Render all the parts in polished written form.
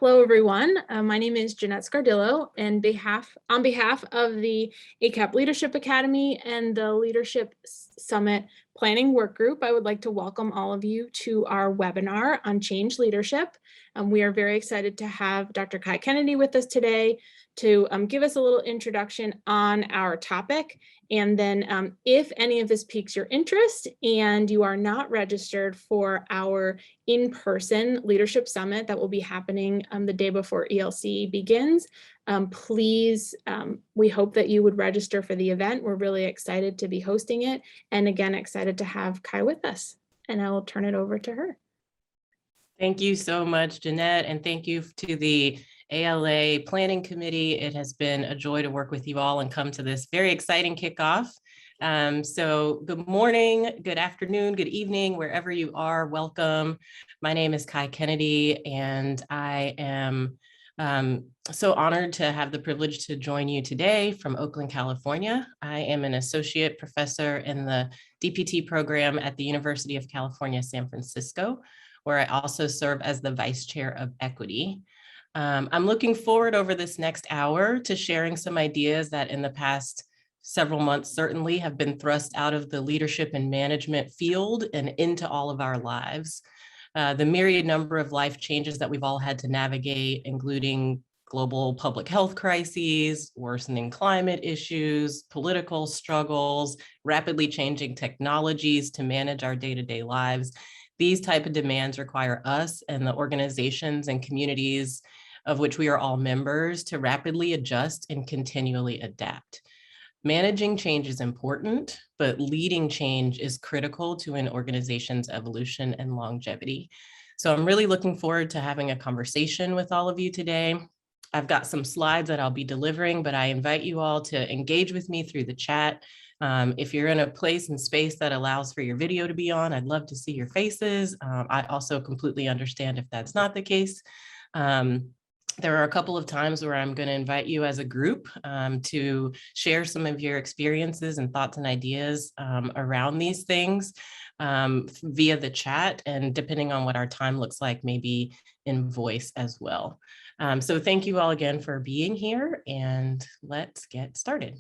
Hello, everyone. My name is Jeanette Scardillo, and on behalf of the ACAPT Leadership Academy and the Leadership Summit Planning Work Group, I would like to welcome all of you to our webinar on change leadership. We are very excited to have Dr. Kai Kennedy with us today to give us a little introduction on our topic. And then if any of this piques your interest and you are not registered for our in-person leadership summit that will be happening the day before ELC begins, please, we hope that you would register for the event. We're really excited to be hosting it. And again, excited to have Kai with us. And I will turn it over to her. Thank you so much, Jeanette, and thank you to the ALA Planning Committee. It has been a joy to work with you all and come to this very exciting kickoff. So good morning, good afternoon, good evening, wherever you are, welcome. My name is Kai Kennedy, and I am so honored to have the privilege to join you today from Oakland, California. I am an associate professor in the DPT program at the University of California, San Francisco, where I also serve as the Vice Chair of Equity. I'm looking forward over this next hour to sharing some ideas that in the past several months certainly have been thrust out of the leadership and management field and into all of our lives. The myriad number of life changes that we've all had to navigate, including global public health crises, worsening climate issues, political struggles, rapidly changing technologies to manage our day-to-day lives. These type of demands require us and the organizations and communities of which we are all members to rapidly adjust and continually adapt. Managing change is important, but leading change is critical to an organization's evolution and longevity. So I'm really looking forward to having a conversation with all of you today. I've got some slides that I'll be delivering, but I invite you all to engage with me through the chat. If you're in a place and space that allows for your video to be on, I'd love to see your faces. I also completely understand if that's not the case. There are a couple of times where I'm going to invite you as a group to share some of your experiences and thoughts and ideas around these things via the chat, and depending on what our time looks like, maybe in voice as well. So thank you all again for being here, and let's get started.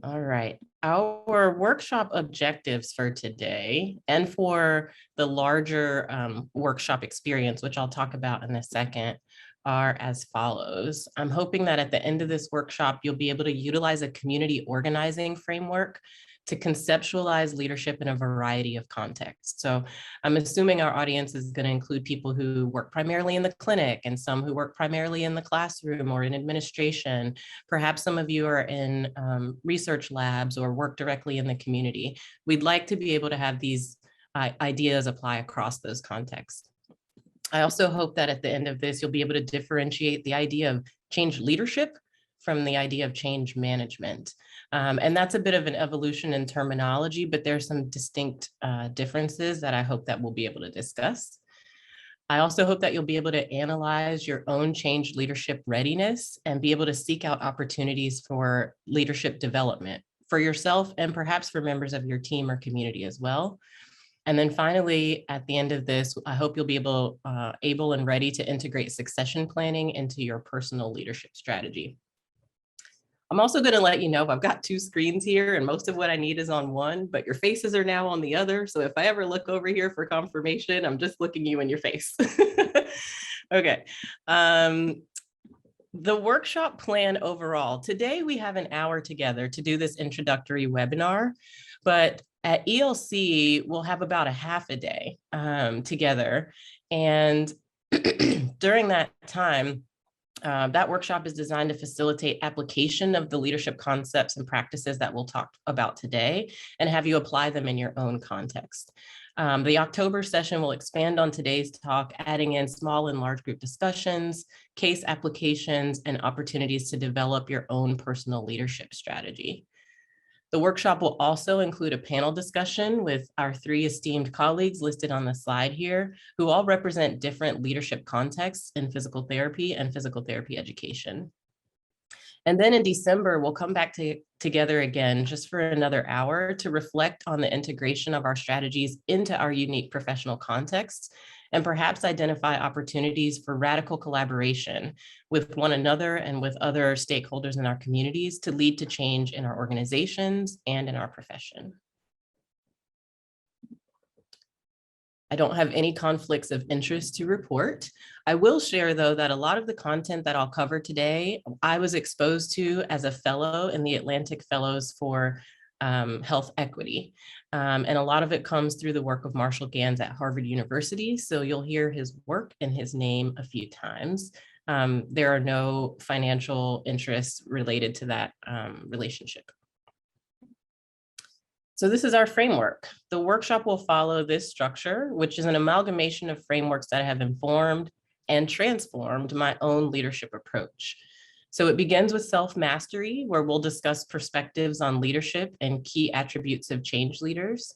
All right, our workshop objectives for today and for the larger workshop experience, which I'll talk about in a second, are as follows. I'm hoping that at the end of this workshop, you'll be able to utilize a community organizing framework to conceptualize leadership in a variety of contexts. So I'm assuming our audience is going to include people who work primarily in the clinic and some who work primarily in the classroom or in administration. Perhaps some of you are in research labs or work directly in the community. We'd like to be able to have these ideas apply across those contexts. I also hope that at the end of this, you'll be able to differentiate the idea of change leadership from the idea of change management. And that's a bit of an evolution in terminology, but there's some distinct differences that I hope that we'll be able to discuss. I also hope that you'll be able to analyze your own change leadership readiness and be able to seek out opportunities for leadership development for yourself and perhaps for members of your team or community as well. And then finally, at the end of this, I hope you'll be able and ready to integrate succession planning into your personal leadership strategy. I'm also going to let you know I've got two screens here and most of what I need is on one, but your faces are now on the other. So if I ever look over here for confirmation, I'm just looking you in your face. Okay. The workshop plan overall, today we have an hour together to do this introductory webinar, but at ELC, we'll have about a half a day together. And during that time, that workshop is designed to facilitate application of the leadership concepts and practices that we'll talk about today and have you apply them in your own context. The October session will expand on today's talk, adding in small and large group discussions, case applications, and opportunities to develop your own personal leadership strategy. The workshop will also include a panel discussion with our three esteemed colleagues listed on the slide here, who all represent different leadership contexts in physical therapy and physical therapy education. And then in December, we'll come back together again just for another hour to reflect on the integration of our strategies into our unique professional contexts and perhaps identify opportunities for radical collaboration with one another and with other stakeholders in our communities to lead to change in our organizations and in our profession. I don't have any conflicts of interest to report. I will share, though, that a lot of the content that I'll cover today, I was exposed to as a fellow in the Atlantic Fellows for Health Equity. And a lot of it comes through the work of Marshall Gans at Harvard University. So you'll hear his work and his name a few times. There are no financial interests related to that relationship. So this is our framework. The workshop will follow this structure, which is an amalgamation of frameworks that have informed and transformed my own leadership approach. So it begins with self-mastery, where we'll discuss perspectives on leadership and key attributes of change leaders.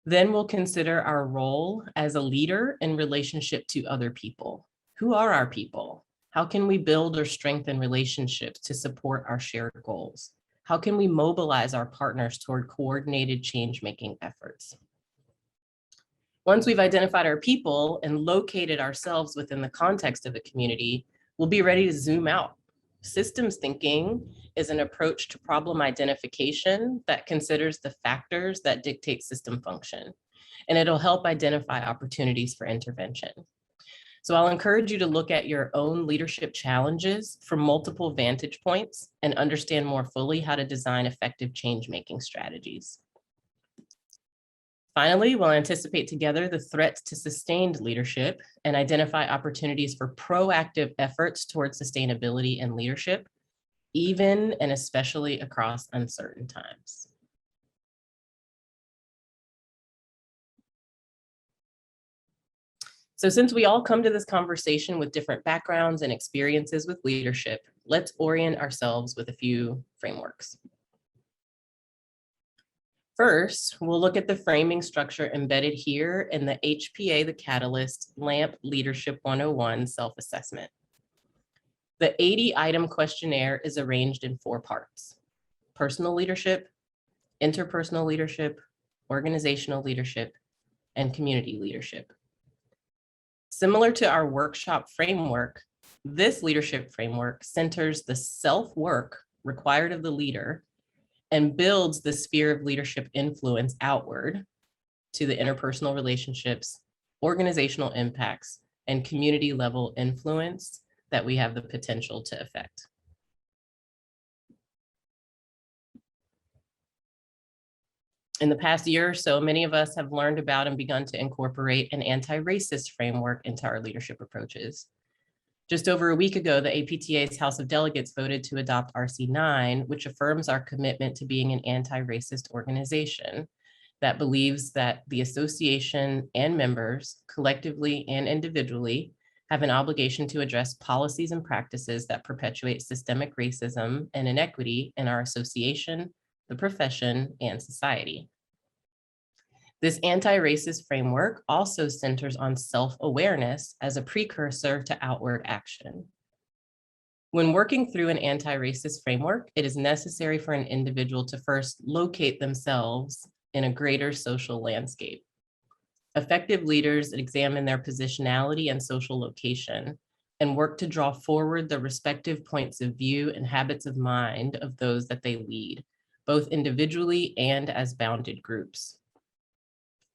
Then we'll consider our role as a leader in relationship to other people. Who are our people? How can we build or strengthen relationships to support our shared goals? How can we mobilize our partners toward coordinated change-making efforts? Once we've identified our people and located ourselves within the context of a community, we'll be ready to zoom out. Systems thinking is an approach to problem identification that considers the factors that dictate system function, and it'll help identify opportunities for intervention. So I'll encourage you to look at your own leadership challenges from multiple vantage points and understand more fully how to design effective change-making strategies. Finally, we'll anticipate together the threats to sustained leadership and identify opportunities for proactive efforts towards sustainability and leadership, even and especially across uncertain times. So since we all come to this conversation with different backgrounds and experiences with leadership, let's orient ourselves with a few frameworks. First, we'll look at the framing structure embedded here in the HPA, the Catalyst LAMP Leadership 101 self-assessment. The 80-item questionnaire is arranged in 4 parts: personal leadership, interpersonal leadership, organizational leadership, and community leadership. Similar to our workshop framework, this leadership framework centers the self-work required of the leader and builds the sphere of leadership influence outward to the interpersonal relationships, organizational impacts, and community level influence that we have the potential to affect. In the past year or so, many of us have learned about and begun to incorporate an anti-racist framework into our leadership approaches. Just over a week ago, the APTA's House of Delegates voted to adopt RC9, which affirms our commitment to being an anti-racist organization that believes that the association and members, collectively and individually, have an obligation to address policies and practices that perpetuate systemic racism and inequity in our association, the profession, and society. This anti-racist framework also centers on self-awareness as a precursor to outward action. When working through an anti-racist framework, it is necessary for an individual to first locate themselves in a greater social landscape. Effective leaders examine their positionality and social location and work to draw forward the respective points of view and habits of mind of those that they lead, both individually and as bounded groups.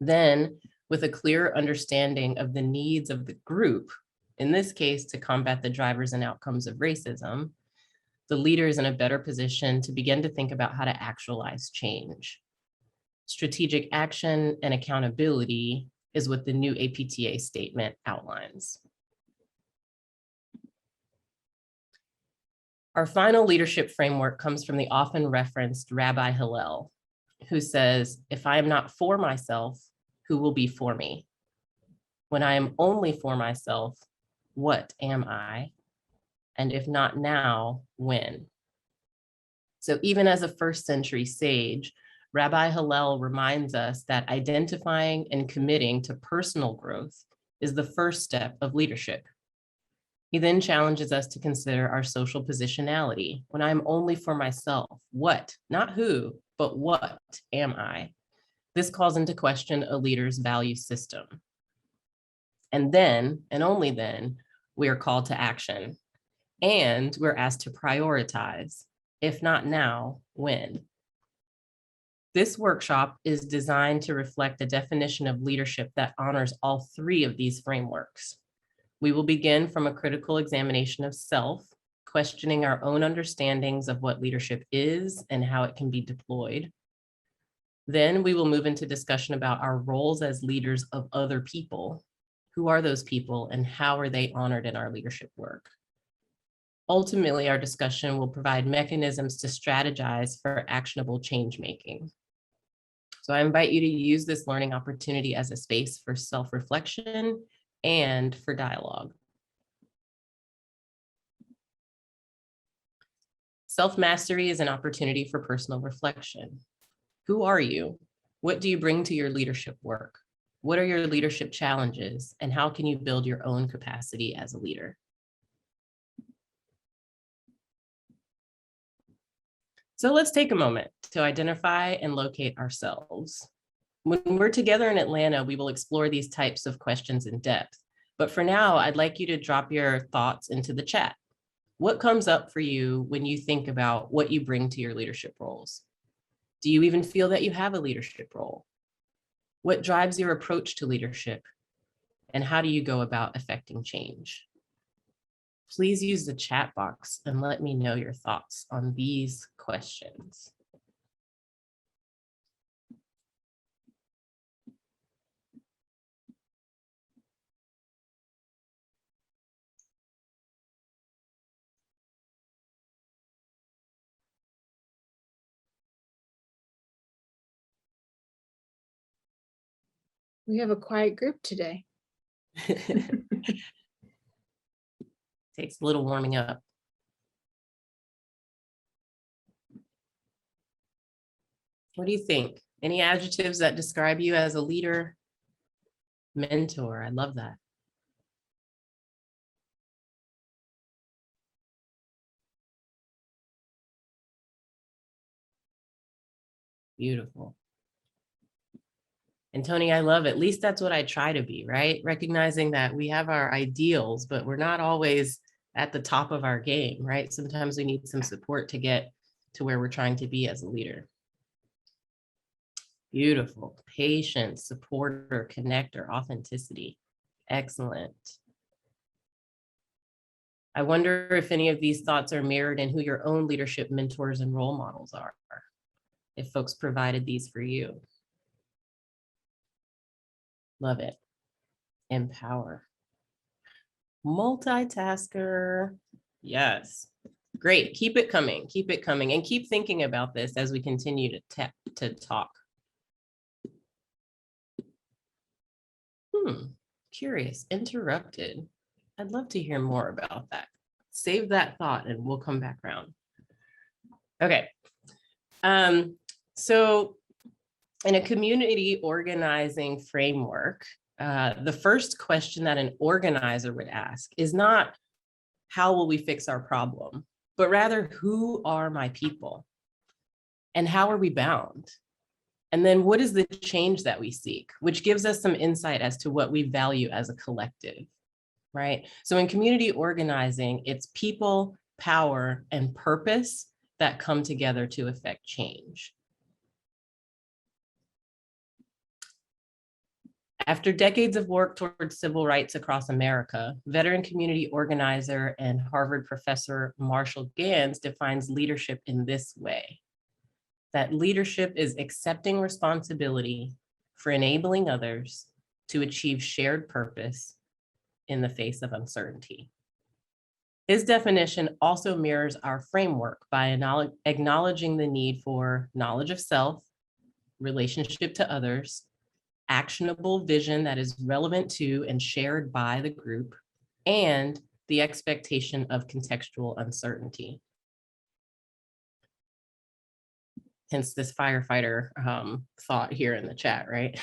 Then, with a clear understanding of the needs of the group, in this case, to combat the drivers and outcomes of racism, the leader is in a better position to begin to think about how to actualize change. Strategic action and accountability is what the new APTA statement outlines. Our final leadership framework comes from the often referenced Rabbi Hillel, who says, "If I am not for myself, who will be for me? When I am only for myself, what am I? And if not now, when?" So even as a first century sage, Rabbi Hillel reminds us that identifying and committing to personal growth is the first step of leadership. He then challenges us to consider our social positionality. When I'm only for myself, what, not who, but what am I? This calls into question a leader's value system. And then, and only then, we are called to action. And we're asked to prioritize. If not now, when? This workshop is designed to reflect a definition of leadership that honors all three of these frameworks. We will begin from a critical examination of self, questioning our own understandings of what leadership is and how it can be deployed. Then we will move into discussion about our roles as leaders of other people. Who are those people and how are they honored in our leadership work? Ultimately, our discussion will provide mechanisms to strategize for actionable change making. So I invite you to use this learning opportunity as a space for self-reflection and for dialogue. Self-mastery is an opportunity for personal reflection. Who are you? What do you bring to your leadership work? What are your leadership challenges? And how can you build your own capacity as a leader? So let's take a moment to identify and locate ourselves. When we're together in Atlanta, we will explore these types of questions in depth. But for now, I'd like you to drop your thoughts into the chat. What comes up for you when you think about what you bring to your leadership roles? Do you even feel that you have a leadership role? What drives your approach to leadership? And how do you go about affecting change? Please use the chat box and let me know your thoughts on these questions. We have a quiet group today. Takes a little warming up. What do you think? Any adjectives that describe you as a leader, mentor? I love that. Beautiful. And Tony, I love, at least that's what I try to be, right? Recognizing that we have our ideals, but we're not always at the top of our game, right? Sometimes we need some support to get to where we're trying to be as a leader. Beautiful. Patience, supporter, connector, authenticity. Excellent. I wonder if any of these thoughts are mirrored in who your own leadership mentors and role models are, if folks provided these for you. Love it. Empower. Multitasker. Yes. Great. Keep it coming. Keep it coming. And keep thinking about this as we continue to talk. Curious. Interrupted. I'd love to hear more about that. Save that thought and we'll come back around. Okay. So in a community organizing framework, the first question that an organizer would ask is not, how will we fix our problem, but rather, who are my people? And how are we bound? And then what is the change that we seek, which gives us some insight as to what we value as a collective, right? So in community organizing, it's people, power, and purpose that come together to affect change. After decades of work towards civil rights across America, veteran community organizer and Harvard professor Marshall Gans defines leadership in this way: that leadership is accepting responsibility for enabling others to achieve shared purpose in the face of uncertainty. His definition also mirrors our framework by acknowledging the need for knowledge of self, relationship to others, actionable vision that is relevant to and shared by the group, and the expectation of contextual uncertainty. Hence this firefighter thought here in the chat, right?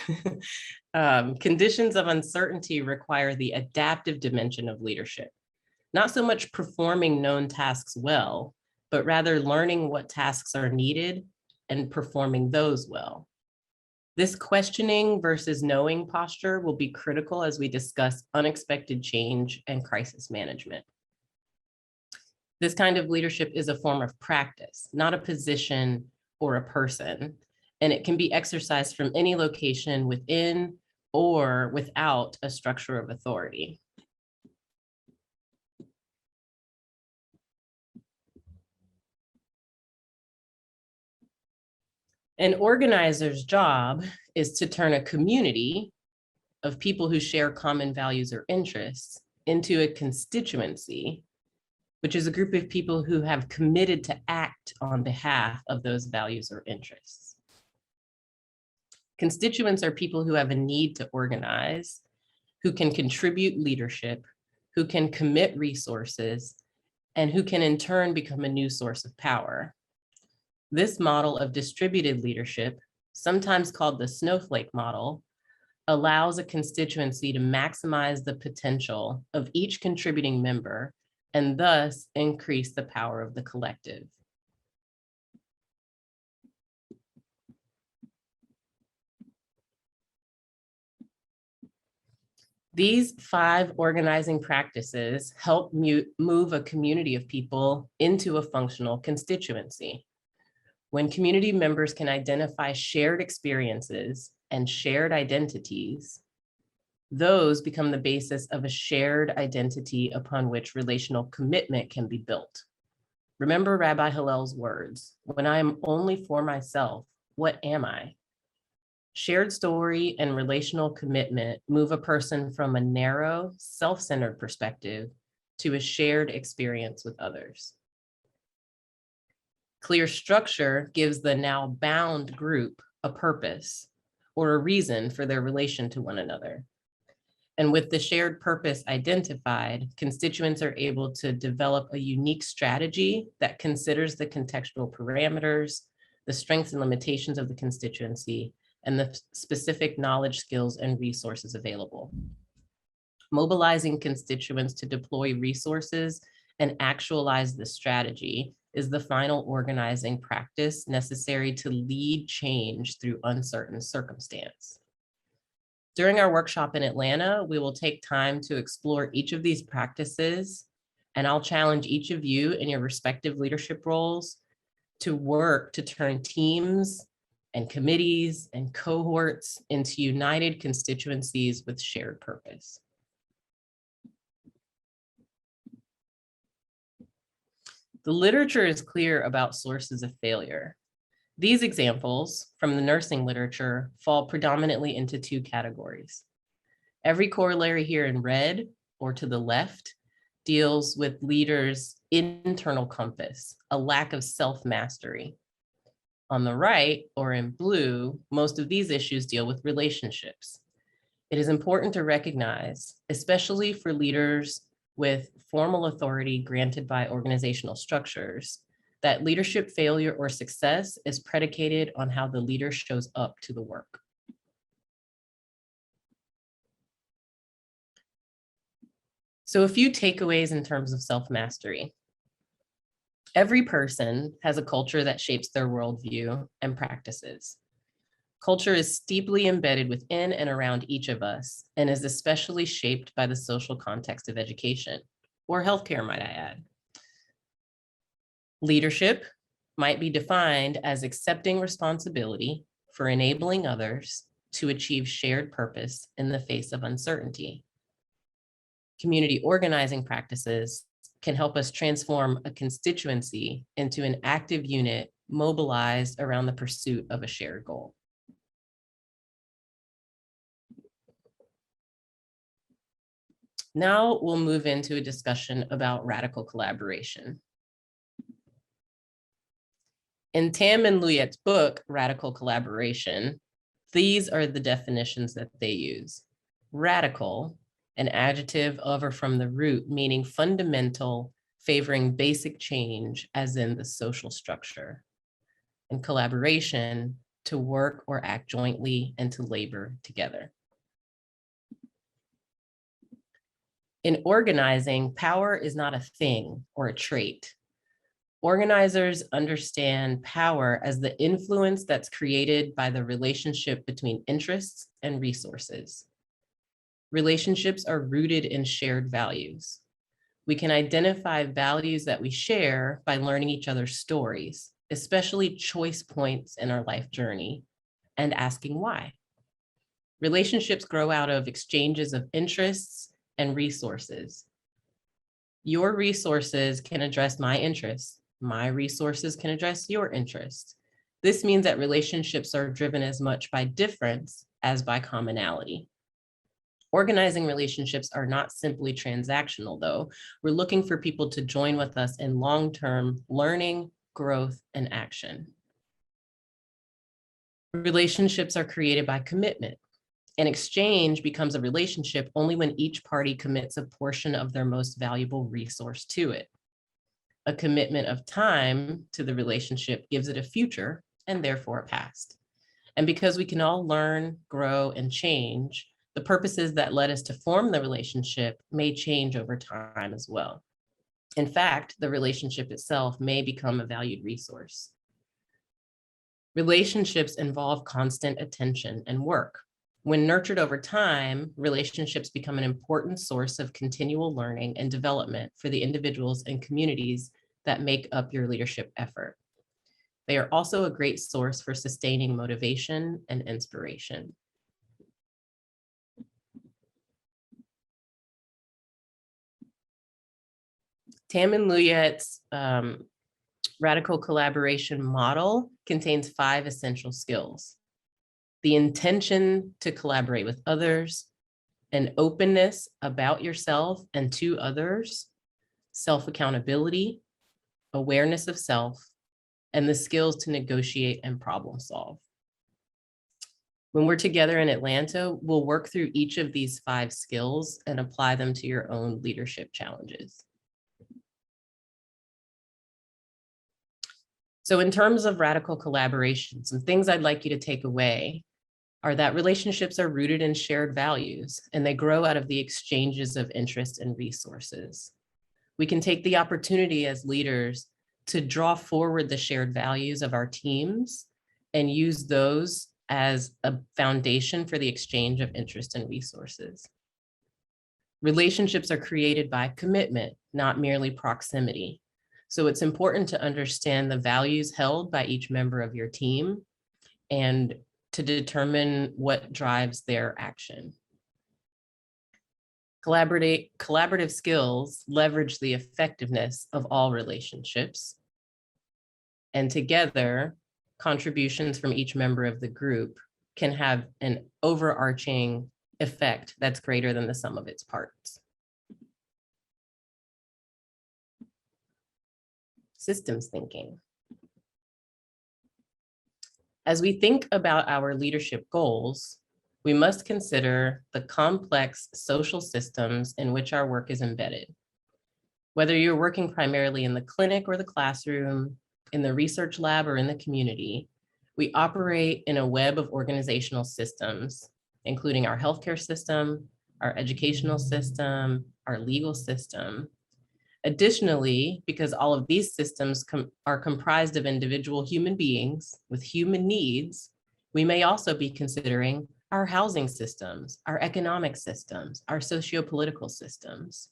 Conditions of uncertainty require the adaptive dimension of leadership, not so much performing known tasks well, but rather learning what tasks are needed and performing those well. This questioning versus knowing posture will be critical as we discuss unexpected change and crisis management. This kind of leadership is a form of practice, not a position or a person, and it can be exercised from any location within or without a structure of authority. An organizer's job is to turn a community of people who share common values or interests into a constituency, which is a group of people who have committed to act on behalf of those values or interests. Constituents are people who have a need to organize, who can contribute leadership, who can commit resources, and who can in turn become a new source of power. This model of distributed leadership, sometimes called the snowflake model, allows a constituency to maximize the potential of each contributing member and thus increase the power of the collective. These 5 organizing practices help move a community of people into a functional constituency. When community members can identify shared experiences and shared identities, those become the basis of a shared identity upon which relational commitment can be built. Remember Rabbi Hillel's words, "When I am only for myself, what am I?" Shared story and relational commitment move a person from a narrow, self-centered perspective to a shared experience with others. Clear structure gives the now bound group a purpose or a reason for their relation to one another. And with the shared purpose identified, constituents are able to develop a unique strategy that considers the contextual parameters, the strengths and limitations of the constituency, and the specific knowledge, skills, and resources available. Mobilizing constituents to deploy resources and actualize the strategy is the final organizing practice necessary to lead change through uncertain circumstance. During our workshop in Atlanta, we will take time to explore each of these practices, and I'll challenge each of you in your respective leadership roles to work to turn teams and committees and cohorts into united constituencies with shared purpose. The literature is clear about sources of failure. These examples from the nursing literature fall predominantly into 2 categories. Every corollary here in red or to the left deals with leaders' internal compass, a lack of self-mastery. On the right or in blue, most of these issues deal with relationships. It is important to recognize, especially for leaders with formal authority granted by organizational structures, that leadership failure or success is predicated on how the leader shows up to the work. So a few takeaways in terms of self-mastery. Every person has a culture that shapes their worldview and practices. Culture is deeply embedded within and around each of us and is especially shaped by the social context of education, or healthcare, might I add. Leadership might be defined as accepting responsibility for enabling others to achieve shared purpose in the face of uncertainty. Community organizing practices can help us transform a constituency into an active unit mobilized around the pursuit of a shared goal. Now we'll move into a discussion about radical collaboration. In Tam and Luyet's book, Radical Collaboration, these are the definitions that they use. Radical, an adjective of or from the root, meaning fundamental, favoring basic change, as in the social structure. And collaboration, to work or act jointly and to labor together. In organizing, power is not a thing or a trait. Organizers understand power as the influence that's created by the relationship between interests and resources. Relationships are rooted in shared values. We can identify values that we share by learning each other's stories, especially choice points in our life journey, and asking why. Relationships grow out of exchanges of interests and resources. Your resources can address my interests. My resources can address your interests. This means that relationships are driven as much by difference as by commonality. Organizing relationships are not simply transactional, though. We're looking for people to join with us in long-term learning, growth, and action. Relationships are created by commitment. An exchange becomes a relationship only when each party commits a portion of their most valuable resource to it. A commitment of time to the relationship gives it a future and therefore a past. And because we can all learn, grow, and change, the purposes that led us to form the relationship may change over time as well. In fact, the relationship itself may become a valued resource. Relationships involve constant attention and work. When nurtured over time, relationships become an important source of continual learning and development for the individuals and communities that make up your leadership effort. They are also a great source for sustaining motivation and inspiration. Tam and Luyet's radical collaboration model contains 5 essential skills: the intention to collaborate with others, an openness about yourself and to others, self-accountability, awareness of self, and the skills to negotiate and problem solve. When we're together in Atlanta, we'll work through each of these 5 skills and apply them to your own leadership challenges. So in terms of radical collaboration, some things I'd like you to take away are that relationships are rooted in shared values, and they grow out of the exchanges of interest and resources. We can take the opportunity as leaders to draw forward the shared values of our teams and use those as a foundation for the exchange of interest and resources. Relationships are created by commitment, not merely proximity. So it's important to understand the values held by each member of your team and to determine what drives their action. Collaborative skills leverage the effectiveness of all relationships. And together, contributions from each member of the group can have an overarching effect that's greater than the sum of its parts. Systems thinking. As we think about our leadership goals, we must consider the complex social systems in which our work is embedded. Whether you're working primarily in the clinic or the classroom, in the research lab or in the community, we operate in a web of organizational systems, including our healthcare system, our educational system, our legal system. Additionally, because all of these systems are comprised of individual human beings with human needs, we may also be considering our housing systems, our economic systems, our socio-political systems.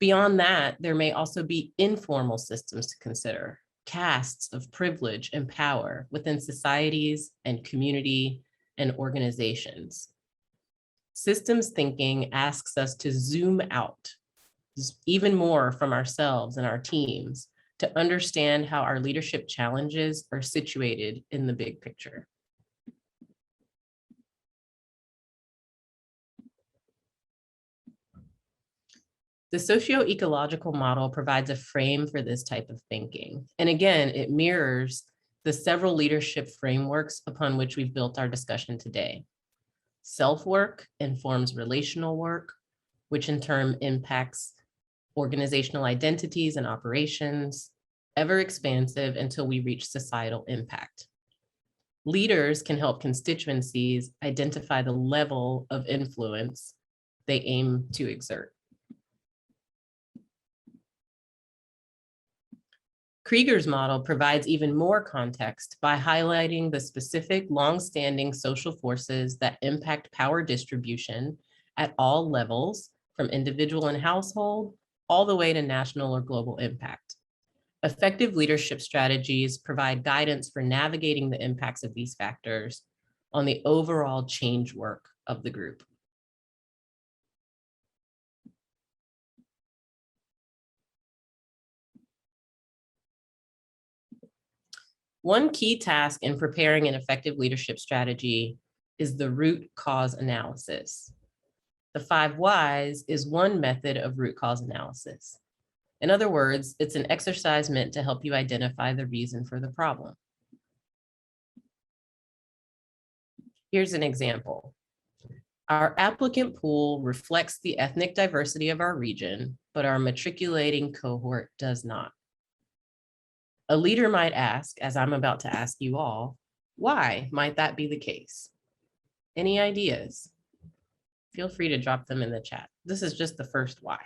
Beyond that, there may also be informal systems to consider, castes of privilege and power within societies and community and organizations. Systems thinking asks us to zoom out even more from ourselves and our teams to understand how our leadership challenges are situated in the big picture. The socio-ecological model provides a frame for this type of thinking. And again, it mirrors the several leadership frameworks upon which we've built our discussion today. Self-work informs relational work, which in turn impacts organizational identities and operations, ever expansive until we reach societal impact. Leaders can help constituencies identify the level of influence they aim to exert. Krieger's model provides even more context by highlighting the specific long-standing social forces that impact power distribution at all levels, from individual and household, all the way to national or global impact. Effective leadership strategies provide guidance for navigating the impacts of these factors on the overall change work of the group. One key task in preparing an effective leadership strategy is the root cause analysis. The 5 whys is one method of root cause analysis. In other words, it's an exercise meant to help you identify the reason for the problem. Here's an example. Our applicant pool reflects the ethnic diversity of our region, but our matriculating cohort does not. A leader might ask, as I'm about to ask you all, why might that be the case? Any ideas? Feel free to drop them in the chat. This is just the first why.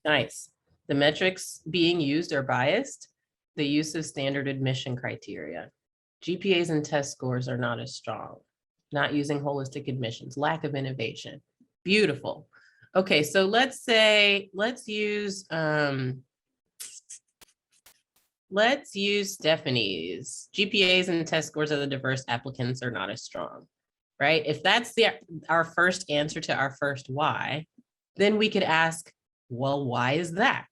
Nice. The metrics being used are biased. The use of standard admission criteria. GPAs and test scores are not as strong. Not using holistic admissions, lack of innovation. Beautiful. Okay, so let's use Stephanie's. GPAs and test scores of the diverse applicants are not as strong, right? If that's our first answer to our first why, then we could ask, well, why is that,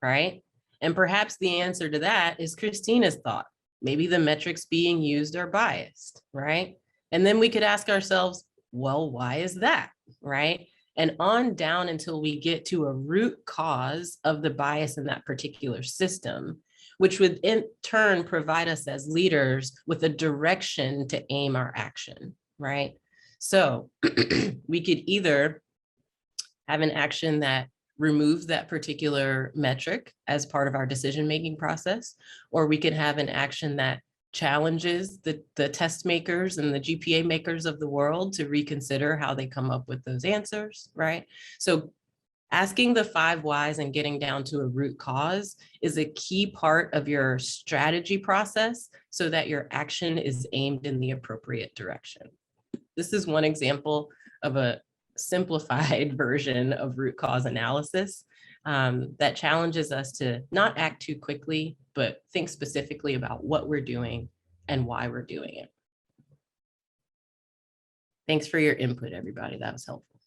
right? And perhaps the answer to that is Christina's thought. Maybe the metrics being used are biased, right? And then we could ask ourselves, well, why is that, right? And on down until we get to a root cause of the bias in that particular system, which would in turn provide us as leaders with a direction to aim our action, right? So we could either have an action that removes that particular metric as part of our decision-making process, or we could have an action that challenges the test makers and the GPA makers of the world to reconsider how they come up with those answers, right? So asking the 5 whys and getting down to a root cause is a key part of your strategy process so that your action is aimed in the appropriate direction. This is one example of a simplified version of root cause analysis that challenges us to not act too quickly, but think specifically about what we're doing and why we're doing it. Thanks for your input, everybody. That was helpful.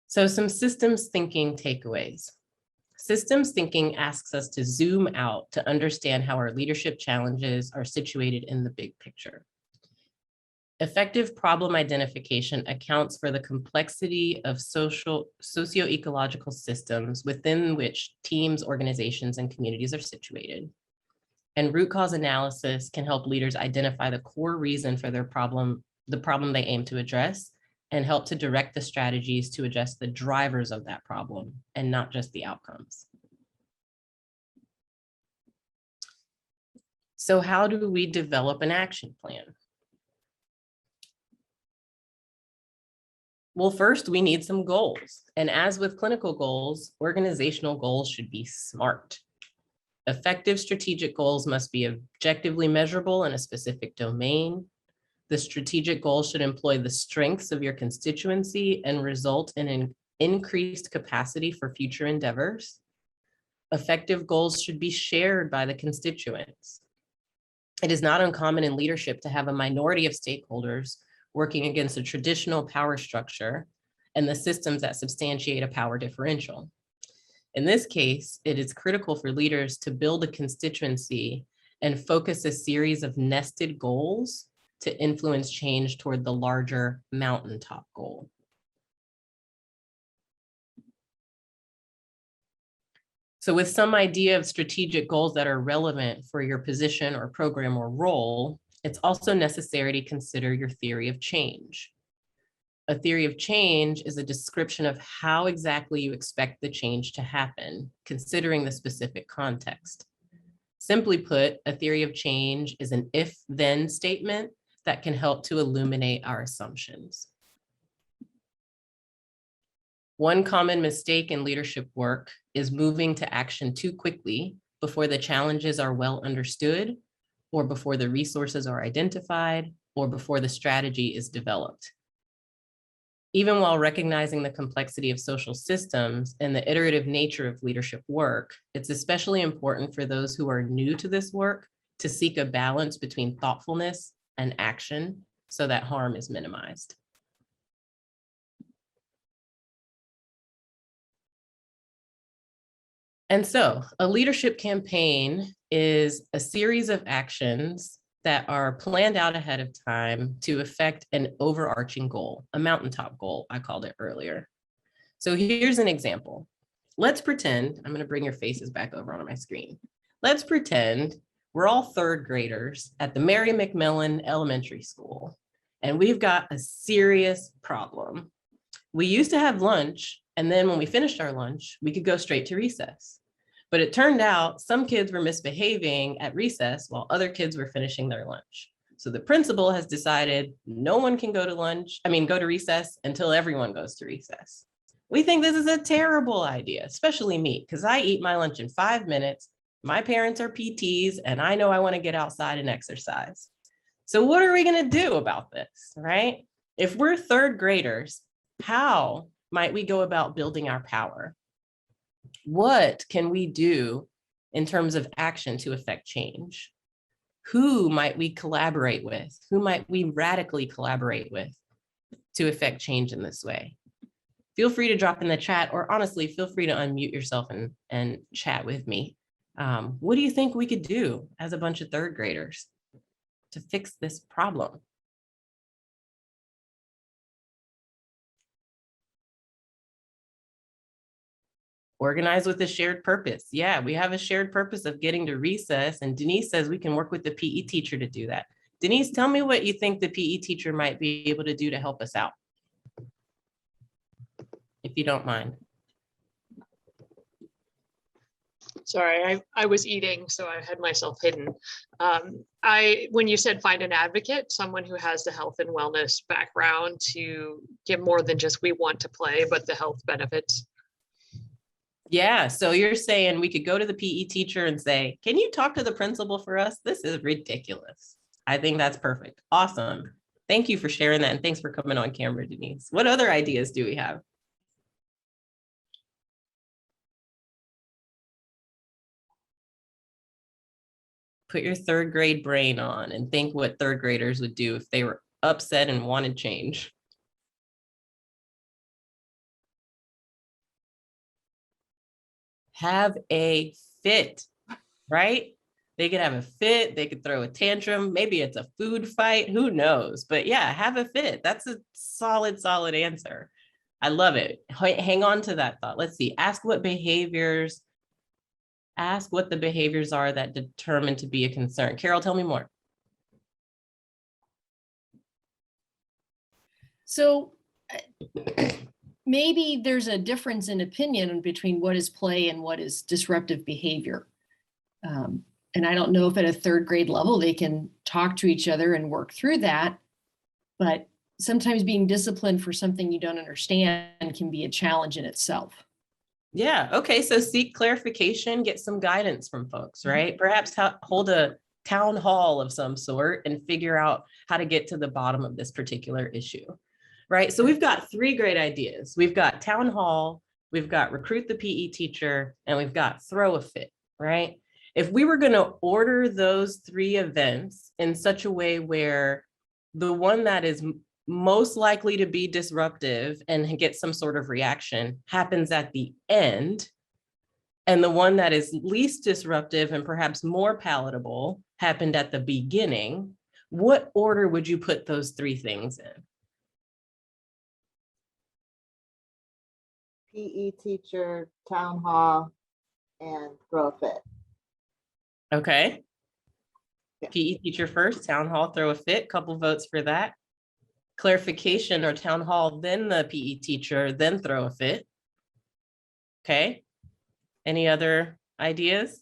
So some systems thinking takeaways. Systems thinking asks us to zoom out to understand how our leadership challenges are situated in the big picture. Effective problem identification accounts for the complexity of socio-ecological systems within which teams, organizations, and communities are situated. And root cause analysis can help leaders identify the core reason for their problem, the problem they aim to address, and help to direct the strategies to address the drivers of that problem and not just the outcomes. So how do we develop an action plan? Well, first, we need some goals. And as with clinical goals, organizational goals should be SMART. Effective strategic goals must be objectively measurable in a specific domain. The strategic goals should employ the strengths of your constituency and result in an increased capacity for future endeavors. Effective goals should be shared by the constituents. It is not uncommon in leadership to have a minority of stakeholders working against a traditional power structure and the systems that substantiate a power differential. In this case, it is critical for leaders to build a constituency and focus a series of nested goals to influence change toward the larger mountaintop goal. So with some idea of strategic goals that are relevant for your position or program or role, it's also necessary to consider your theory of change. A theory of change is a description of how exactly you expect the change to happen, considering the specific context. Simply put, a theory of change is an if-then statement that can help to illuminate our assumptions. One common mistake in leadership work is moving to action too quickly before the challenges are well understood, or before the resources are identified, or before the strategy is developed. Even while recognizing the complexity of social systems and the iterative nature of leadership work, it's especially important for those who are new to this work to seek a balance between thoughtfulness and action so that harm is minimized. And so a leadership campaign is a series of actions that are planned out ahead of time to affect an overarching goal, a mountaintop goal, I called it earlier. So here's an example. Let's pretend, I'm gonna bring your faces back over on my screen. Let's pretend we're all third graders at the Mary McMillan Elementary School, and we've got a serious problem. We used to have lunch, and then when we finished our lunch, we could go straight to recess. But it turned out some kids were misbehaving at recess while other kids were finishing their lunch. So the principal has decided no one can go to recess until everyone goes to recess. We think this is a terrible idea, especially me, because I eat my lunch in 5 minutes. My parents are PTs, and I know I want to get outside and exercise. So what are we going to do about this, right? If we're third graders, how might we go about building our power? What can we do in terms of action to affect change? Who might we collaborate with? Who might we radically collaborate with to affect change in this way? Feel free to drop in the chat, or honestly, feel free to unmute yourself and chat with me. What do you think we could do as a bunch of third graders to fix this problem? Organize with a shared purpose. Yeah, we have a shared purpose of getting to recess, and Denise says we can work with the PE teacher to do that. Denise, tell me what you think the PE teacher might be able to do to help us out, if you don't mind. Sorry, I was eating, so I had myself hidden. When you said find an advocate, someone who has the health and wellness background to give more than just we want to play, but the health benefits. Yeah, so you're saying we could go to the PE teacher and say, can you talk to the principal for us? This is ridiculous. I think that's perfect. Awesome. Thank you for sharing that. And thanks for coming on camera, Denise. What other ideas do we have? Put your third grade brain on and think what third graders would do if they were upset and wanted change. Have a fit, right? They could have a fit, they could throw a tantrum, maybe it's a food fight, who knows? But yeah, have a fit. That's a solid answer. I love it. Hang on to that thought. Let's see, ask what the behaviors are that determine to be a concern. Carol, tell me more. So maybe there's a difference in opinion between what is play and what is disruptive behavior. And I don't know if at a third grade level they can talk to each other and work through that, but sometimes being disciplined for something you don't understand can be a challenge in itself. Yeah, okay, so seek clarification, get some guidance from folks, right? Perhaps hold a town hall of some sort and figure out how to get to the bottom of this particular issue, right? So we've got 3 great ideas. We've got town hall, we've got recruit the PE teacher, and we've got throw a fit, right? If we were going to order those 3 events in such a way where the one that is most likely to be disruptive and get some sort of reaction happens at the end, and the one that is least disruptive and perhaps more palatable happened at the beginning, what order would you put those 3 things in? PE teacher, town hall, and throw a fit. Okay. Yeah. PE teacher first, town hall, throw a fit, couple votes for that. clarification or town hall, then the PE teacher, then throw a fit. Okay. Any other ideas?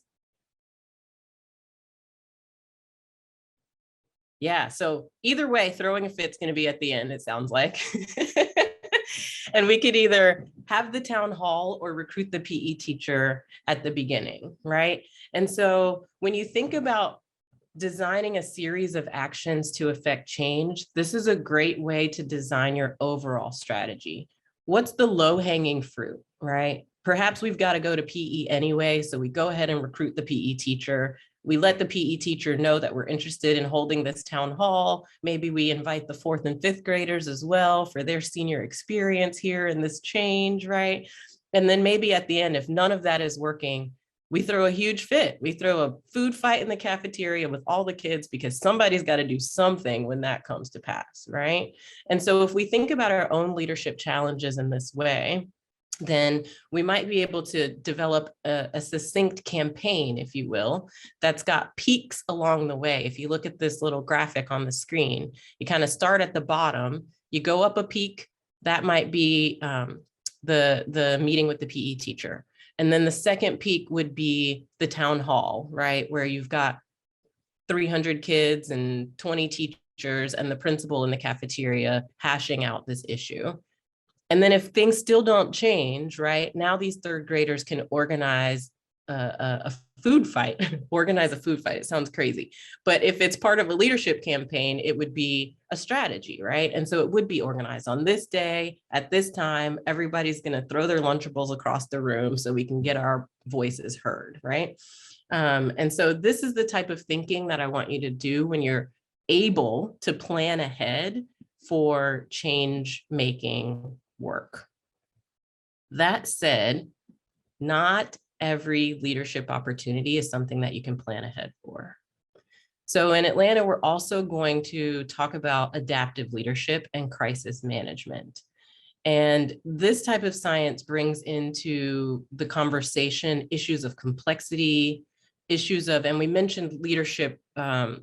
Yeah, so either way, throwing a fit's going to be at the end, it sounds like. And we could either have the town hall or recruit the PE teacher at the beginning, right? And so when you think about designing a series of actions to affect change, this is a great way to design your overall strategy. What's the low-hanging fruit, right? Perhaps we've got to go to PE anyway, so we go ahead and recruit the PE teacher. We let the PE teacher know that we're interested in holding this town hall. Maybe we invite the 4th and 5th graders as well for their senior experience here in this change, right? And then maybe at the end, if none of that is working, we throw a huge fit. We throw a food fight in the cafeteria with all the kids because somebody's got to do something when that comes to pass, right? And so if we think about our own leadership challenges in this way, then we might be able to develop a succinct campaign, if you will, that's got peaks along the way. If you look at this little graphic on the screen, you kind of start at the bottom, you go up a peak, that might be the meeting with the PE teacher. And then the second peak would be the town hall, right? Where you've got 300 kids and 20 teachers and the principal in the cafeteria hashing out this issue. And then if things still don't change, right, now these 3rd graders can organize a food fight, organize a food fight. It sounds crazy, but if it's part of a leadership campaign, it would be a strategy, right? And so it would be organized on this day, at this time, everybody's going to throw their Lunchables across the room so we can get our voices heard, right? And so this is the type of thinking that I want you to do when you're able to plan ahead for change making work. That said, not every leadership opportunity is something that you can plan ahead for. So in Atlanta, we're also going to talk about adaptive leadership and crisis management. And this type of science brings into the conversation issues of complexity, issues of, and we mentioned leadership,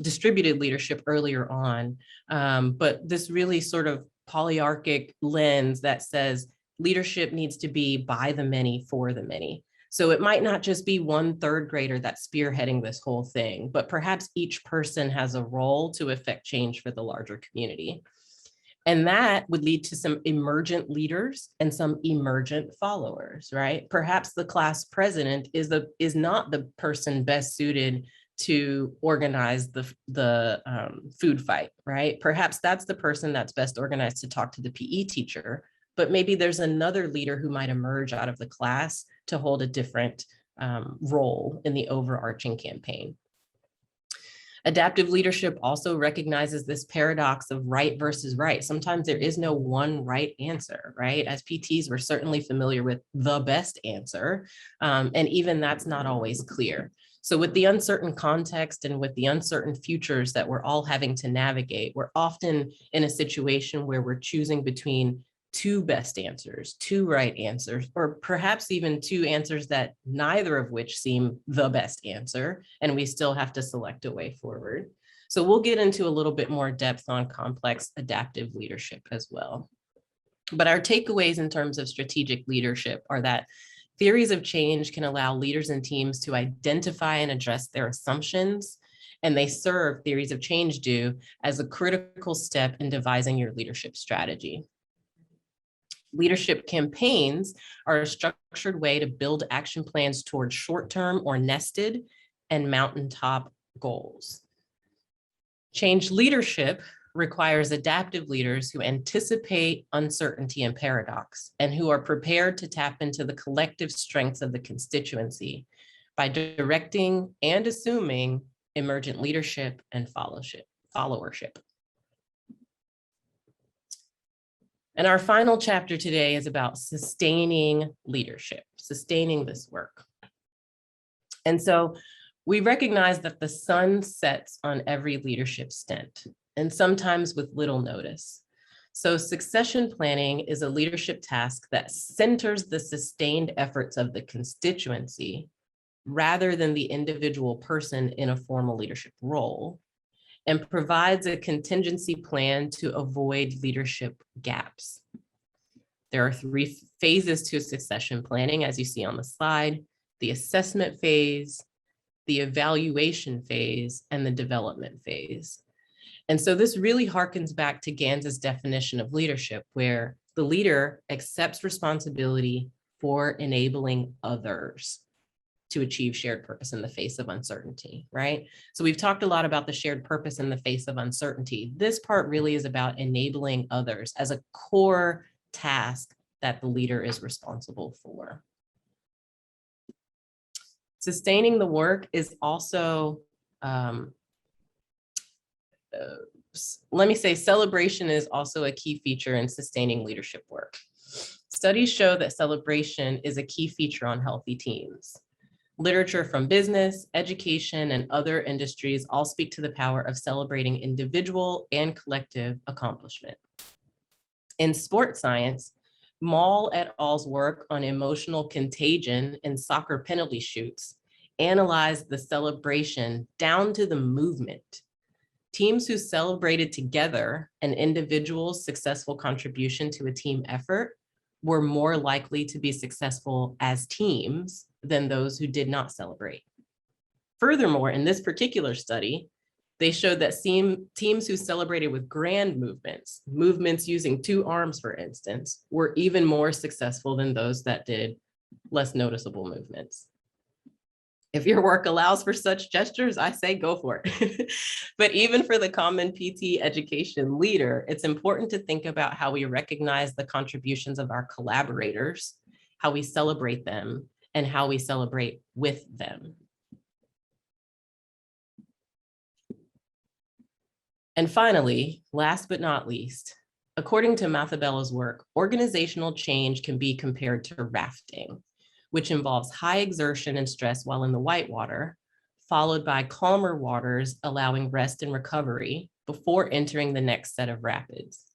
distributed leadership earlier on, but this really sort of polyarchic lens that says leadership needs to be by the many, for the many. So it might not just be one 3rd grader that's spearheading this whole thing, but perhaps each person has a role to affect change for the larger community. And that would lead to some emergent leaders and some emergent followers, right? Perhaps the class president is not the person best suited to organize the food fight, right? Perhaps that's the person that's best organized to talk to the PE teacher, but maybe there's another leader who might emerge out of the class to hold a different role in the overarching campaign. Adaptive leadership also recognizes this paradox of right versus right. Sometimes there is no one right answer, right? As PTs, we're certainly familiar with the best answer, and even that's not always clear. So with the uncertain context and with the uncertain futures that we're all having to navigate, we're often in a situation where we're choosing between 2 best answers, 2 right answers, or perhaps even 2 answers that neither of which seem the best answer, and we still have to select a way forward. So we'll get into a little bit more depth on complex adaptive leadership as well. But our takeaways in terms of strategic leadership are that theories of change can allow leaders and teams to identify and address their assumptions, and they serve, theories of change do, as a critical step in devising your leadership strategy. Leadership campaigns are a structured way to build action plans towards short-term or nested and mountaintop goals. Change leadership requires adaptive leaders who anticipate uncertainty and paradox and who are prepared to tap into the collective strengths of the constituency by directing and assuming emergent leadership and followership. And our final chapter today is about sustaining leadership, sustaining this work. And so we recognize that the sun sets on every leadership stint, and sometimes with little notice. So succession planning is a leadership task that centers the sustained efforts of the constituency rather than the individual person in a formal leadership role. and provides a contingency plan to avoid leadership gaps. There are 3 phases to succession planning, as you see on the slide: the assessment phase, the evaluation phase, and the development phase. And so this really harkens back to Gans's definition of leadership, where the leader accepts responsibility for enabling others to achieve shared purpose in the face of uncertainty, right? So we've talked a lot about the shared purpose in the face of uncertainty. This part really is about enabling others as a core task that the leader is responsible for. Sustaining the work is also, let me say, celebration is also a key feature in sustaining leadership work. Studies show that celebration is a key feature on healthy teams. Literature from business, education, and other industries all speak to the power of celebrating individual and collective accomplishment. In sports science, Mall et al.'s work on emotional contagion in soccer penalty shoots analyzed the celebration down to the movement. Teams who celebrated together an individual's successful contribution to a team effort were more likely to be successful as teams than those who did not celebrate. Furthermore, in this particular study, they showed that teams who celebrated with grand movements using 2 arms, for instance, were even more successful than those that did less noticeable movements. If your work allows for such gestures, I say go for it. But even for the common PT education leader, it's important to think about how we recognize the contributions of our collaborators, how we celebrate them, and how we celebrate with them. And finally, last but not least, according to Mathabella's work, organizational change can be compared to rafting, which involves high exertion and stress while in the whitewater, followed by calmer waters allowing rest and recovery before entering the next set of rapids.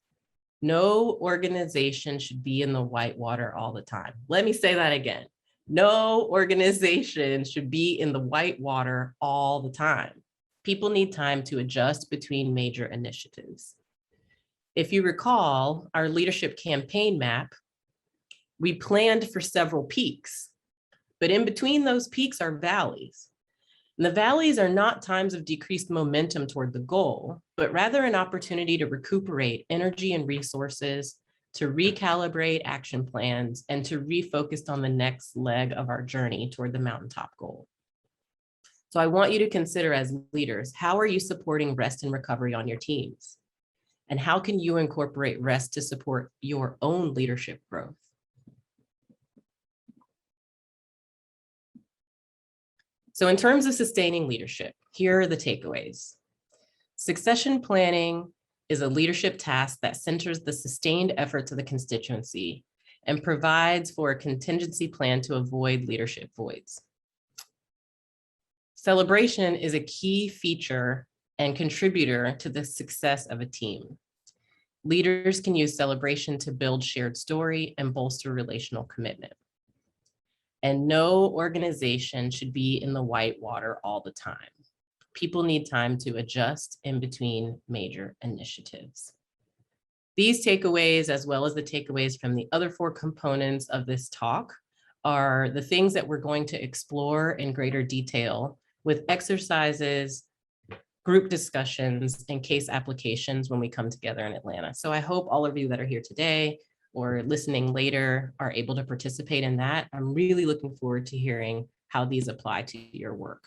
No organization should be in the whitewater all the time. Let me say that again. No organization should be in the whitewater all the time. People need time to adjust between major initiatives. If you recall our leadership campaign map, we planned for several peaks, but in between those peaks are valleys. And the valleys are not times of decreased momentum toward the goal, but rather an opportunity to recuperate energy and resources, to recalibrate action plans, and to refocus on the next leg of our journey toward the mountaintop goal. So I want you to consider, as leaders, how are you supporting rest and recovery on your teams? And how can you incorporate rest to support your own leadership growth? So in terms of sustaining leadership, here are the takeaways. Succession planning is a leadership task that centers the sustained efforts of the constituency and provides for a contingency plan to avoid leadership voids. Celebration is a key feature and contributor to the success of a team. Leaders can use celebration to build shared story and bolster relational commitment. And no organization should be in the whitewater all the time. People need time to adjust in between major initiatives. These takeaways, as well as the takeaways from the other 4 components of this talk, are the things that we're going to explore in greater detail with exercises, group discussions, and case applications when we come together in Atlanta. So I hope all of you that are here today or listening later are able to participate in that. I'm really looking forward to hearing how these apply to your work.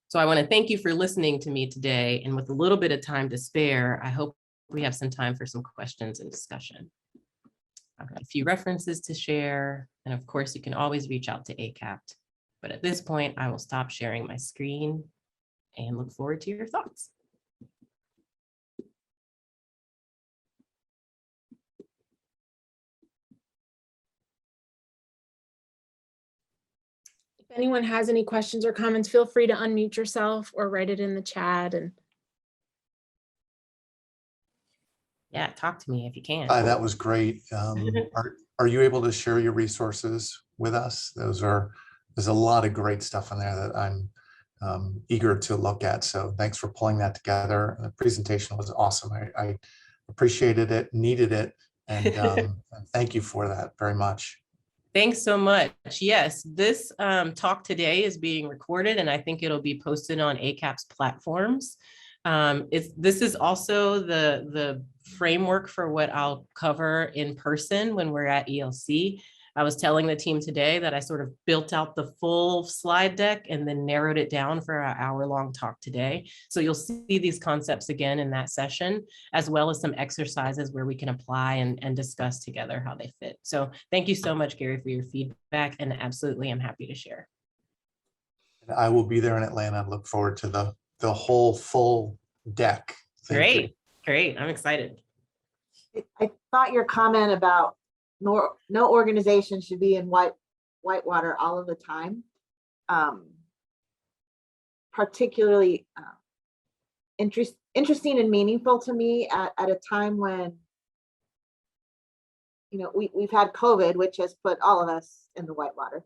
So I want to thank you for listening to me today. And with a little bit of time to spare, I hope we have some time for some questions and discussion. I've got a few references to share. And of course, you can always reach out to ACAPT. But at this point, I will stop sharing my screen and look forward to your thoughts. If anyone has any questions or comments, feel free to unmute yourself or write it in the chat. And Yeah, talk to me if you can. That was great. Are you able to share your resources with us? There's a lot of great stuff in there that I'm eager to look at. So thanks for pulling that together. The presentation was awesome. I appreciated it, needed it, and thank you for that very much. Thanks so much. Yes, this talk today is being recorded, and I think it'll be posted on ACAPT's platforms. This is also the framework for what I'll cover in person when we're at ELC. I was telling the team today that I sort of built out the full slide deck and then narrowed it down for our hour-long talk today. So you'll see these concepts again in that session, as well as some exercises where we can apply and discuss together how they fit. So thank you so much, Gary, for your feedback, and absolutely, I'm happy to share. I will be there in Atlanta and look forward to the whole full deck. Thank you. Great. I'm excited. I thought your comment about no organization should be in whitewater all of the time, particularly interesting and meaningful to me at a time when, you know, we've had COVID, which has put all of us in the whitewater.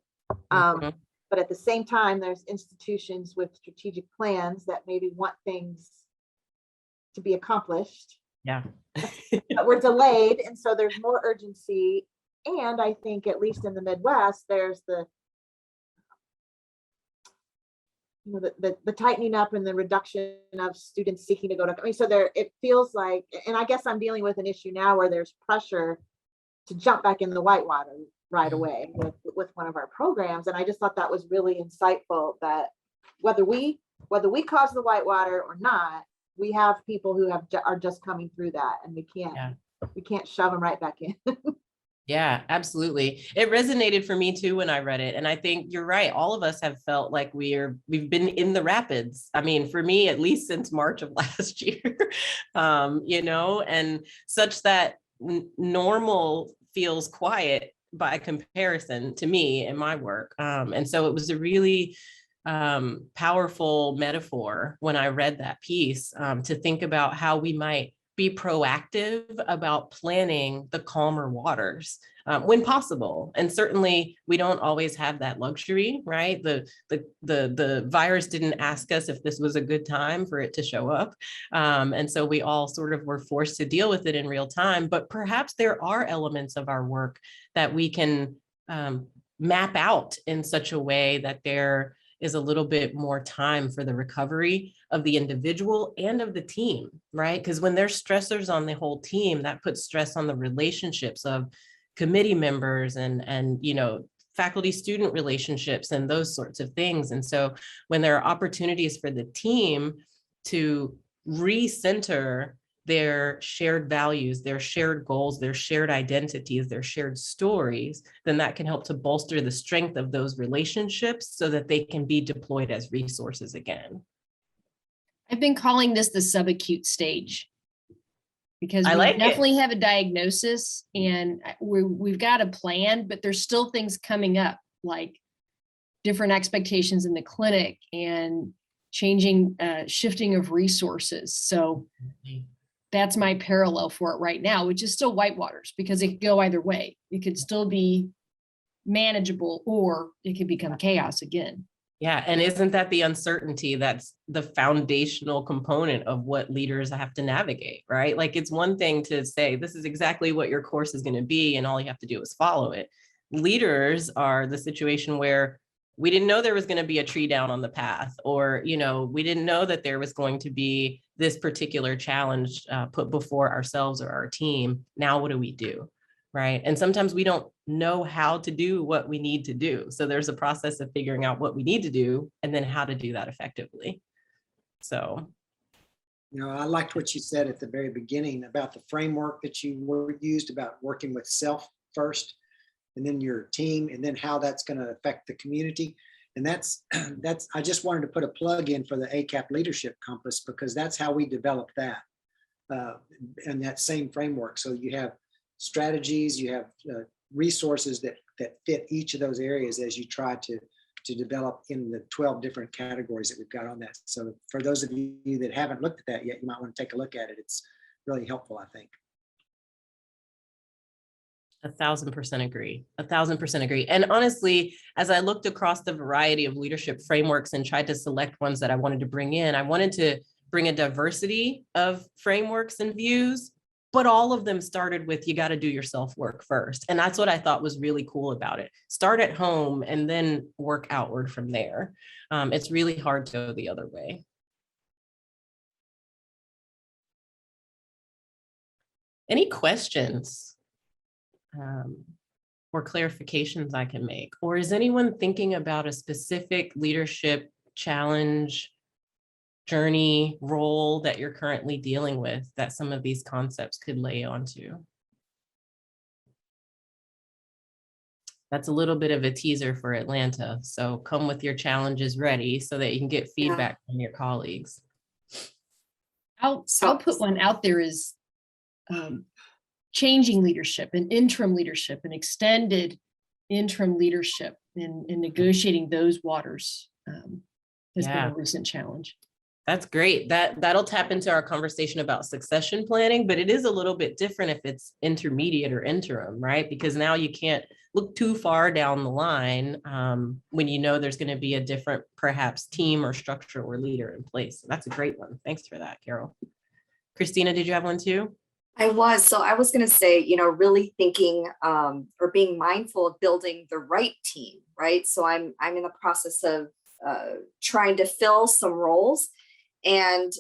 But at the same time, there's institutions with strategic plans that maybe want things to be accomplished. Yeah. But we're delayed, and so there's more urgency. And I think, at least in the Midwest, there's the tightening up and the reduction of students seeking to go to. I mean, so it feels like, and I guess I'm dealing with an issue now where there's pressure to jump back in the whitewater right away with one of our programs. And I just thought that was really insightful, that whether we cause the whitewater or not, we have people who are just coming through that, and we can't shove them right back in. Yeah, absolutely. It resonated for me too when I read it. And I think you're right. All of us have felt like we've been in the rapids. I mean, for me, at least since March of last year, you know, and such that normal feels quiet by comparison to me and my work. And so it was a really powerful metaphor when I read that piece, to think about how we might be proactive about planning the calmer waters when possible. And certainly we don't always have that luxury, right? The virus didn't ask us if this was a good time for it to show up. And so we all sort of were forced to deal with it in real time. But perhaps there are elements of our work that we can map out in such a way that there is a little bit more time for the recovery of the individual and of the team, right? Because when there's stressors on the whole team, that puts stress on the relationships of committee members and you know, faculty student relationships and those sorts of things. And so when there are opportunities for the team to recenter their shared values, their shared goals, their shared identities, their shared stories, then that can help to bolster the strength of those relationships so that they can be deployed as resources again. I've been calling this the subacute stage, because I we like definitely have a diagnosis and we've got a plan, but there's still things coming up, like different expectations in the clinic and changing, shifting of resources. So that's my parallel for it right now, which is still whitewaters, because it could go either way. It could still be manageable, or it could become chaos again. Yeah, and isn't that the uncertainty that's the foundational component of what leaders have to navigate, right? Like, it's one thing to say, this is exactly what your course is going to be, and all you have to do is follow it. Leaders are the situation where we didn't know there was going to be a tree down on the path, or, you know, we didn't know that there was going to be this particular challenge put before ourselves or our team. Now, what do we do? Right. And sometimes we don't know how to do what we need to do. So there's a process of figuring out what we need to do and then how to do that effectively. So. You know, I liked what you said at the very beginning about the framework that you used about working with self first, and then your team, and then how that's going to affect the community. And that's, I just wanted to put a plug in for the ACAPT Leadership Compass, because that's how we develop that and that same framework. So you have strategies, you have resources that fit each of those areas as you try to develop in the 12 different categories that we've got on that. So for those of you that haven't looked at that yet, you might want to take a look at it. It's really helpful, I think. 1,000% agree. 1,000% agree. And honestly, as I looked across the variety of leadership frameworks and tried to select ones that I wanted to bring in, I wanted to bring a diversity of frameworks and views, but all of them started with, you got to do your self-work first. And that's what I thought was really cool about it. Start at home and then work outward from there. It's really hard to go the other way. Any questions? Or clarifications I can make? Or is anyone thinking about a specific leadership challenge, journey, role that you're currently dealing with that some of these concepts could lay onto? That's a little bit of a teaser for Atlanta. So come with your challenges ready so that you can get feedback from your colleagues. I'll put one out there is changing leadership and interim leadership and extended interim leadership in negotiating those waters has been a recent challenge. That's great. That'll tap into our conversation about succession planning, but it is a little bit different if it's intermediate or interim, right? Because now you can't look too far down the line when you know there's going to be a different perhaps team or structure or leader in place. So that's a great one. Thanks for that, Carol. Christina, did you have one too? I was going to say, really thinking or being mindful of building the right team, right? So I'm in the process of trying to fill some roles, and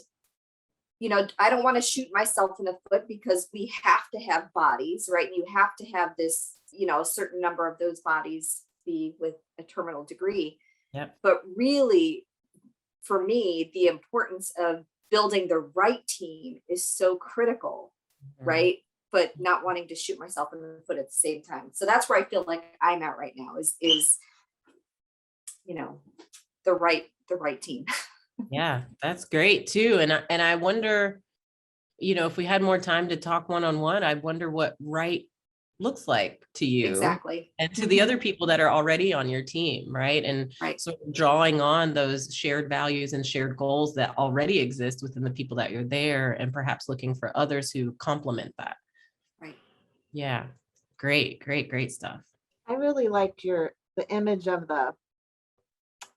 I don't want to shoot myself in the foot because we have to have bodies, right? You have to have this, a certain number of those bodies be with a terminal degree. Yep. But really, for me, the importance of building the right team is so critical. Right. But not wanting to shoot myself in the foot at the same time. So that's where I feel like I'm at right now is the right team. Yeah, that's great too. And I wonder, if we had more time to talk one-on-one, I wonder what right looks like to you. Exactly. And to the other people that are already on your team, right? And sort of drawing on those shared values and shared goals that already exist within the people that you're there, and perhaps looking for others who complement that. Right. Yeah. Great stuff. I really liked the image of the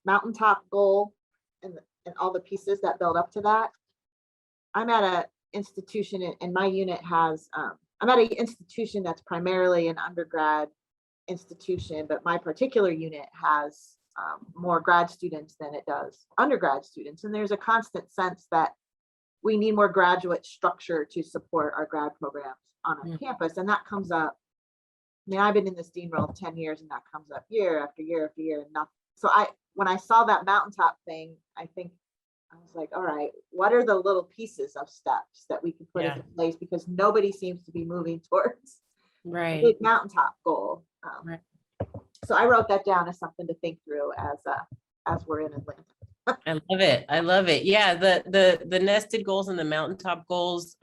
mountaintop goal and all the pieces that build up to that. I'm at an institution and my unit has, I'm at an institution that's primarily an undergrad institution, but my particular unit has more grad students than it does undergrad students. And there's a constant sense that we need more graduate structure to support our grad programs on our campus. And that comes up. I mean, I've been in this dean role 10 years and that comes up year after year after year. And nothing. So when I saw that mountaintop thing, I was like, all right, what are the little pieces of steps that we can put into place? Because nobody seems to be moving towards a big mountaintop goal. So I wrote that down as something to think through as we're in Atlanta. I love it. I love it. Yeah, the nested goals and the mountaintop goals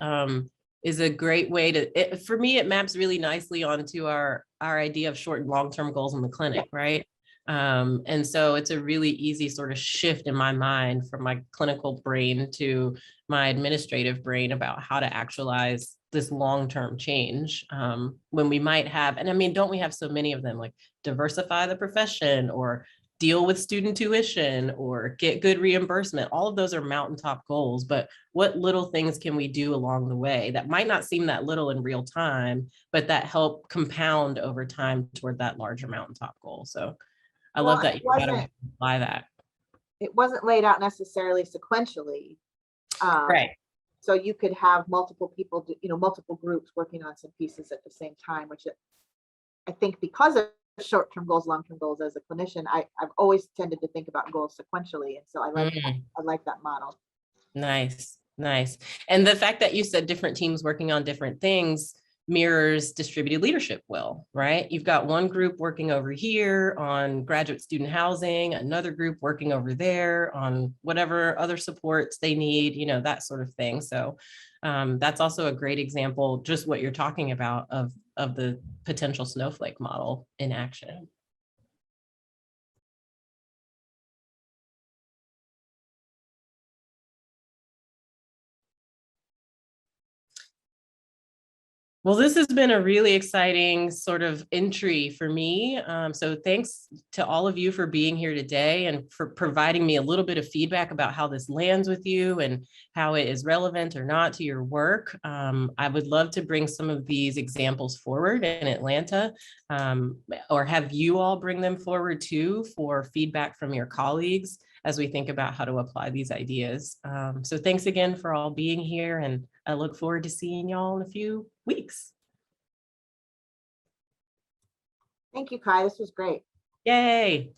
is a great way to, for me, it maps really nicely onto our idea of short and long-term goals in the clinic, right? And so it's a really easy sort of shift in my mind from my clinical brain to my administrative brain about how to actualize this long-term change when we might have, and I mean, don't we have so many of them, like diversify the profession or deal with student tuition or get good reimbursement. All of those are mountaintop goals, but what little things can we do along the way that might not seem that little in real time, but that help compound over time toward that larger mountaintop goal. So I love that you got to apply that. It wasn't laid out necessarily sequentially. Right. So you could have multiple people, multiple groups working on some pieces at the same time, which I think because of short-term goals, long-term goals as a clinician, I've always tended to think about goals sequentially. And so I like that model. Nice. And the fact that you said different teams working on different things mirrors distributed leadership well, right? You've got one group working over here on graduate student housing, another group working over there on whatever other supports they need, that sort of thing. So that's also a great example, just what you're talking about of the potential snowflake model in action. Well, this has been a really exciting sort of entry for me. So thanks to all of you for being here today and for providing me a little bit of feedback about how this lands with you and how it is relevant or not to your work. I would love to bring some of these examples forward in Atlanta, or have you all bring them forward too for feedback from your colleagues as we think about how to apply these ideas. So thanks again for all being here, and I look forward to seeing y'all in a few weeks. Thank you, Kai. This was great. Yay.